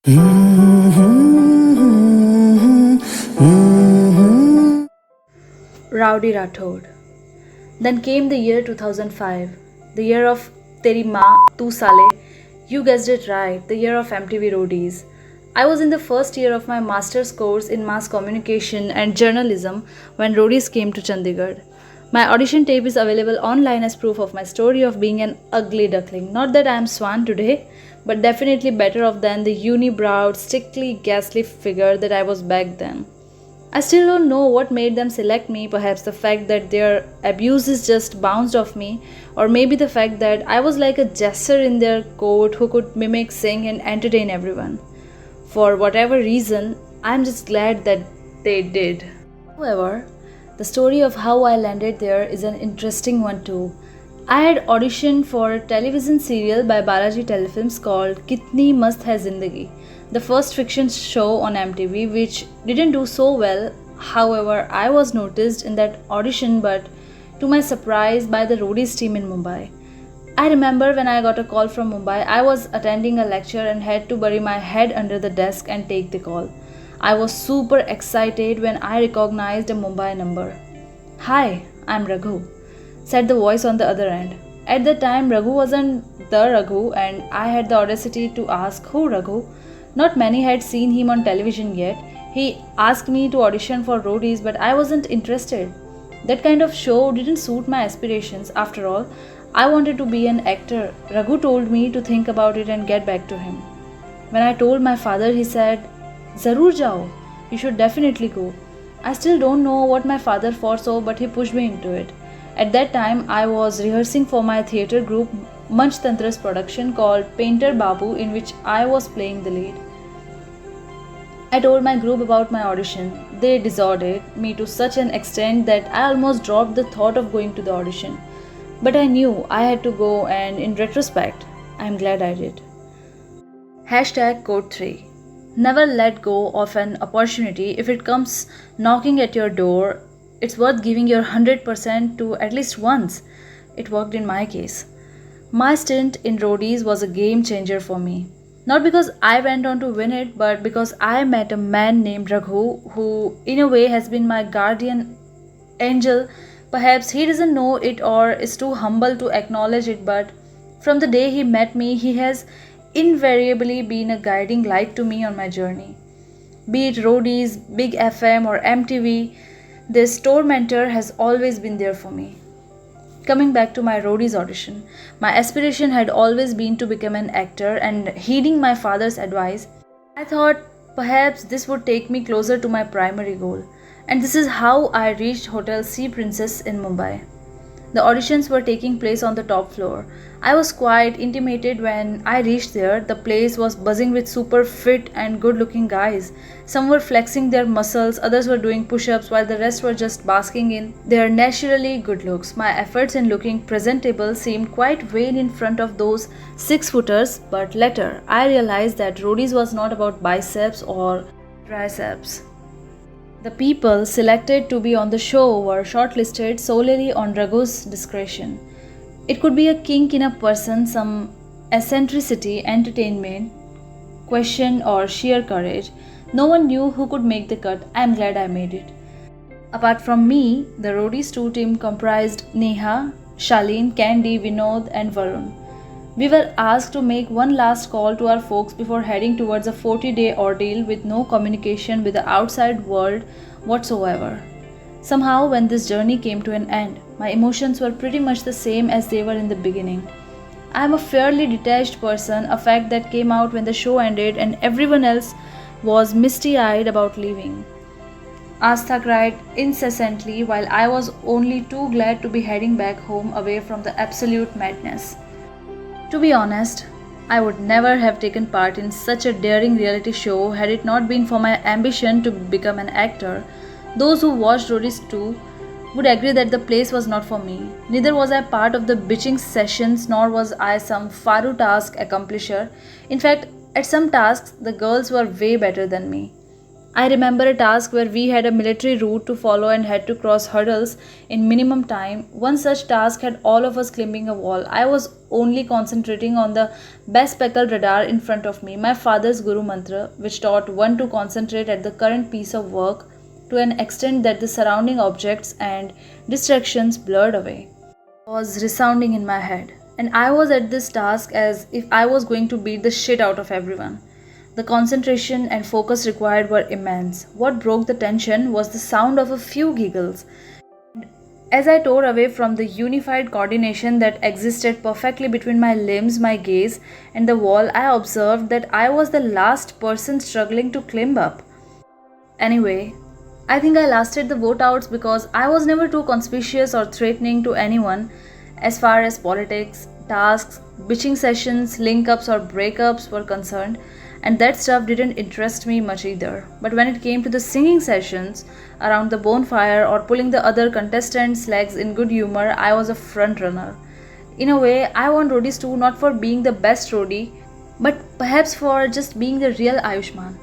Rowdy Rathod. Then came the year 2005, the year of Teri Maa Tu Sale. You guessed it right, the year of MTV Roadies. I was in the first year of my master's course in mass communication and journalism when Roadies came to Chandigarh. My audition tape is available online as proof of my story of being an ugly duckling. Not that I am swan today, but definitely better off than the uni-browed, stickly, ghastly figure that I was back then. I still don't know what made them select me, perhaps the fact that their abuses just bounced off me, or maybe the fact that I was like a jester in their court who could mimic, sing, and entertain everyone. For whatever reason, I'm just glad that they did. However, the story of how I landed there is an interesting one too. I had auditioned for a television serial by Balaji Telefilms called Kitni Mast Hai Zindagi, the first fiction show on MTV, which didn't do so well. However, I was noticed in that audition, but to my surprise, by the roadies team in Mumbai. I remember when I got a call from Mumbai, I was attending a lecture and had to bury my head under the desk and take the call. I was super excited when I recognized a Mumbai number. "Hi, I'm Raghu," said the voice on the other end. At the time, Raghu wasn't the Raghu, and I had the audacity to ask, "Who Raghu?" Not many had seen him on television yet. He asked me to audition for roadies, but I wasn't interested. That kind of show didn't suit my aspirations. After all, I wanted to be an actor. Raghu told me to think about it and get back to him. When I told my father, he said, "Zarur jao, you should definitely go." I still don't know what my father foresaw, but he pushed me into it. At that time, I was rehearsing for my theatre group Manchtantra's production called Painter Babu, in which I was playing the lead. I told my group about my audition. They dissuaded me to such an extent that I almost dropped the thought of going to the audition. But I knew I had to go, and in retrospect, I'm glad I did. Hashtag Code 3. Never let go of an opportunity if it comes knocking at your door. It's worth giving your 100% to at least once. It worked in my case. My stint in roadies was a game changer for me. Not because I went on to win it, but because I met a man named Raghu who, in a way, has been my guardian angel. Perhaps he doesn't know it or is too humble to acknowledge it, but from the day he met me, he has invariably been a guiding light to me on my journey. Be it roadies, Big FM, or MTV, this tormentor has always been there for me. Coming back to my roadies audition, my aspiration had always been to become an actor, and heeding my father's advice, I thought perhaps this would take me closer to my primary goal. And this is how I reached Hotel Sea Princess in Mumbai. The auditions were taking place on the top floor. I was quite intimidated when I reached there. The place was buzzing with super fit and good looking guys. Some were flexing their muscles, others were doing push ups, while the rest were just basking in their naturally good looks. My efforts in looking presentable seemed quite vain in front of those 6-footers, but later I realized that roadies was not about biceps or triceps. The people selected to be on the show were shortlisted solely on Raghu's discretion. It could be a kink in a person, some eccentricity, entertainment, question, or sheer courage. No one knew who could make the cut. I'm glad I made it. Apart from me, the roadies 2 team comprised Neha, Shaleen, Candy, Vinod, and Varun. We were asked to make one last call to our folks before heading towards a 40-day ordeal with no communication with the outside world whatsoever. Somehow, when this journey came to an end, my emotions were pretty much the same as they were in the beginning. I am a fairly detached person, a fact that came out when the show ended and everyone else was misty-eyed about leaving. Astha cried incessantly while I was only too glad to be heading back home away from the absolute madness. To be honest, I would never have taken part in such a daring reality show had it not been for my ambition to become an actor. Those who watched Roadies 2 would agree that the place was not for me. Neither was I part of the bitching sessions, nor was I some Faru task accomplisher. In fact, at some tasks, the girls were way better than me. I remember a task where we had a military route to follow and had to cross hurdles in minimum time. One such task had all of us climbing a wall. I was only concentrating on the best speckled radar in front of me, my father's Guru Mantra, which taught one to concentrate at the current piece of work to an extent that the surrounding objects and distractions blurred away, was resounding in my head. And I was at this task as if I was going to beat the shit out of everyone. The concentration and focus required were immense. What broke the tension was the sound of a few giggles. As I tore away from the unified coordination that existed perfectly between my limbs, my gaze, and the wall, I observed that I was the last person struggling to climb up. Anyway, I think I lasted the vote outs because I was never too conspicuous or threatening to anyone as far as politics, tasks, bitching sessions, link ups, or breakups were concerned, and that stuff didn't interest me much either. But when it came to the singing sessions around the bonfire or pulling the other contestants' legs in good humor, I was a front runner. In a way, I won roadies too, not for being the best roadie, but perhaps for just being the real Ayushmann.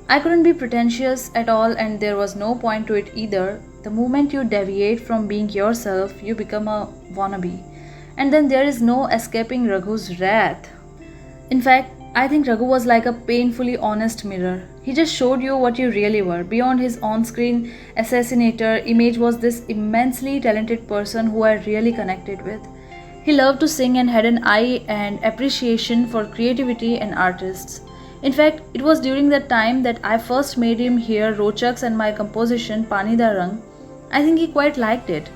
I couldn't be pretentious at all, and there was no point to it either. The moment you deviate from being yourself, you become a wannabe. And then there is no escaping Raghu's wrath. In fact, I think Raghu was like a painfully honest mirror. He just showed you what you really were. Beyond his on-screen assassinator image was this immensely talented person who I really connected with. He loved to sing and had an eye and appreciation for creativity and artists. In fact, it was during that time that I first made him hear Rochaks and my composition Pani Da Rang. I think he quite liked it.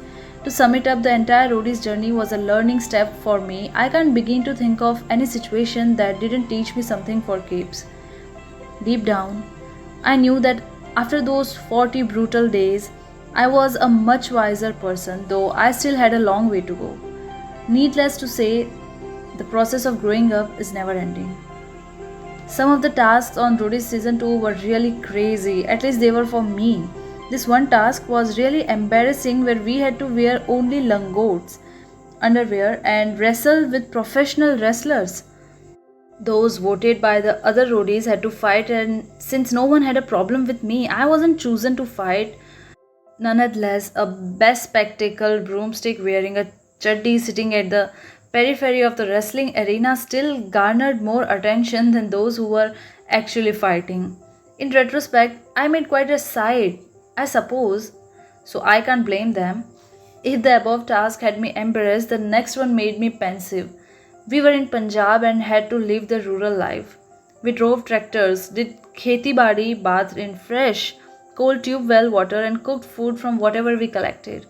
To sum it up, the entire roadies journey was a learning step for me. I can't begin to think of any situation that didn't teach me something for keeps. Deep down, I knew that after those 40 brutal days, I was a much wiser person, though I still had a long way to go. Needless to say, the process of growing up is never ending. Some of the tasks on Roadies Season 2 were really crazy, at least they were for me. This one task was really embarrassing where we had to wear only langots, underwear, and wrestle with professional wrestlers. Those voted by the other roadies had to fight, and since no one had a problem with me, I wasn't chosen to fight. Nonetheless, a best spectacle broomstick wearing a chaddi sitting at the periphery of the wrestling arena still garnered more attention than those who were actually fighting. In retrospect, I made quite a sight, I suppose, so I can't blame them. If the above task had me embarrassed, the next one made me pensive. We were in Punjab and had to live the rural life. We drove tractors, did kheti badi, bathed in fresh, cold tube well water, and cooked food from whatever we collected.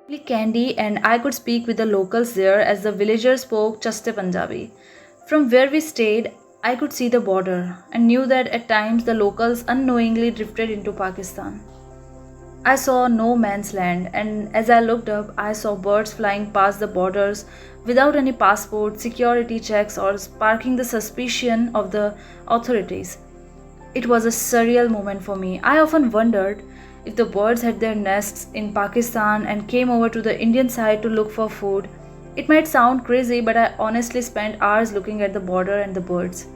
Only candy, and I could speak with the locals there as the villagers spoke Chaste Punjabi. From where we stayed, I could see the border and knew that at times the locals unknowingly drifted into Pakistan. I saw no man's land, and as I looked up, I saw birds flying past the borders without any passport, security checks, or sparking the suspicion of the authorities. It was a surreal moment for me. I often wondered if the birds had their nests in Pakistan and came over to the Indian side to look for food. It might sound crazy, but I honestly spent hours looking at the border and the birds.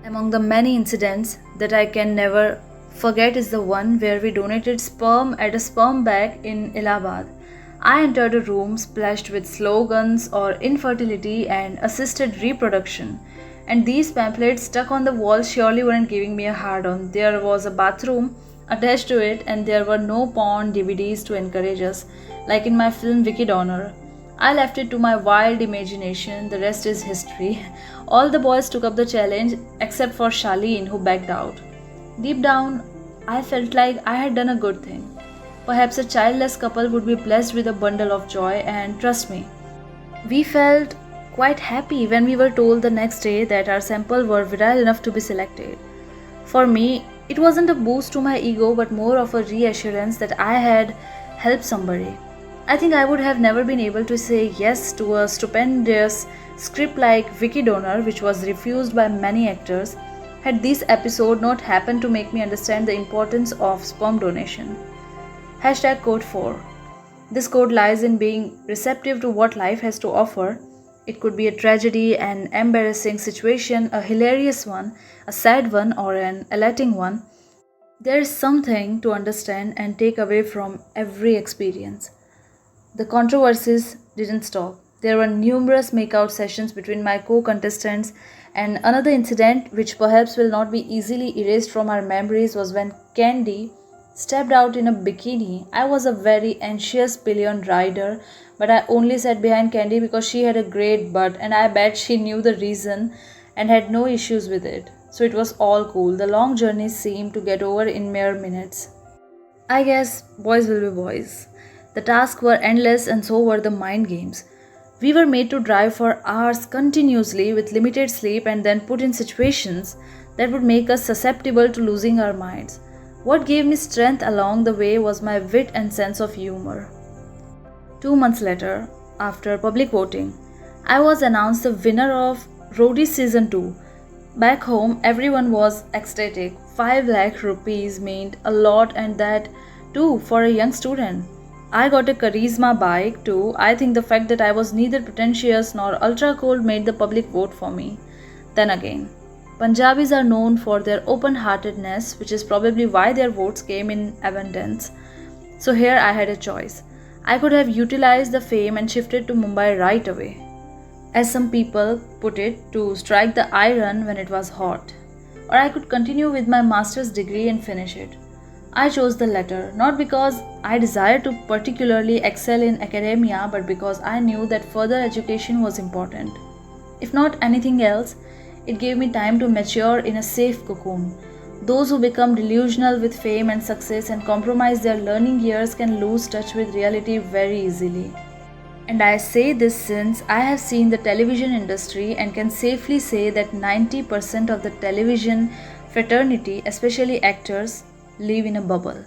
Among the many incidents that I can never forget is the one where we donated sperm at a sperm bank in Allahabad. I entered a room splashed with slogans or infertility and assisted reproduction, and these pamphlets stuck on the wall surely weren't giving me a hard on. There was a bathroom attached to it, and there were no porn DVDs to encourage us, like in my film Vicky Donner. I left it to my wild imagination, the rest is history. All the boys took up the challenge except for Charlene, who backed out. Deep down, I felt like I had done a good thing. Perhaps a childless couple would be blessed with a bundle of joy, and trust me, we felt quite happy when we were told the next day that our sample were virile enough to be selected. For me, it wasn't a boost to my ego, but more of a reassurance that I had helped somebody. I think I would have never been able to say yes to a stupendous script like Vicky Donor, which was refused by many actors, had this episode not happened to make me understand the importance of sperm donation. Hashtag code 4. This code lies in being receptive to what life has to offer. It could be a tragedy, an embarrassing situation, a hilarious one, a sad one, or an elating one. There is something to understand and take away from every experience. The controversies didn't stop. There were numerous makeout sessions between my co contestants, and another incident, which perhaps will not be easily erased from our memories, was when Candy stepped out in a bikini. I was a very anxious pillion rider, but I only sat behind Candy because she had a great butt, and I bet she knew the reason and had no issues with it. So it was all cool. The long journey seemed to get over in mere minutes. I guess boys will be boys. The tasks were endless and so were the mind games. We were made to drive for hours continuously with limited sleep and then put in situations that would make us susceptible to losing our minds. What gave me strength along the way was my wit and sense of humor. 2 months later, after public voting, I was announced the winner of Roadies Season 2. Back home, everyone was ecstatic. 5 lakh rupees meant a lot, and that too for a young student. I got a charisma bike too. I think the fact that I was neither pretentious nor ultra cold made the public vote for me. Then again, Punjabis are known for their open heartedness, which is probably why their votes came in abundance. So here I had a choice. I could have utilized the fame and shifted to Mumbai right away, as some people put it, to strike the iron when it was hot. Or I could continue with my master's degree and finish it. I chose the latter, not because I desired to particularly excel in academia, but because I knew that further education was important. If not anything else, it gave me time to mature in a safe cocoon. Those who become delusional with fame and success and compromise their learning years can lose touch with reality very easily. And I say this since I have seen the television industry and can safely say that 90% of the television fraternity, especially actors, live in a bubble.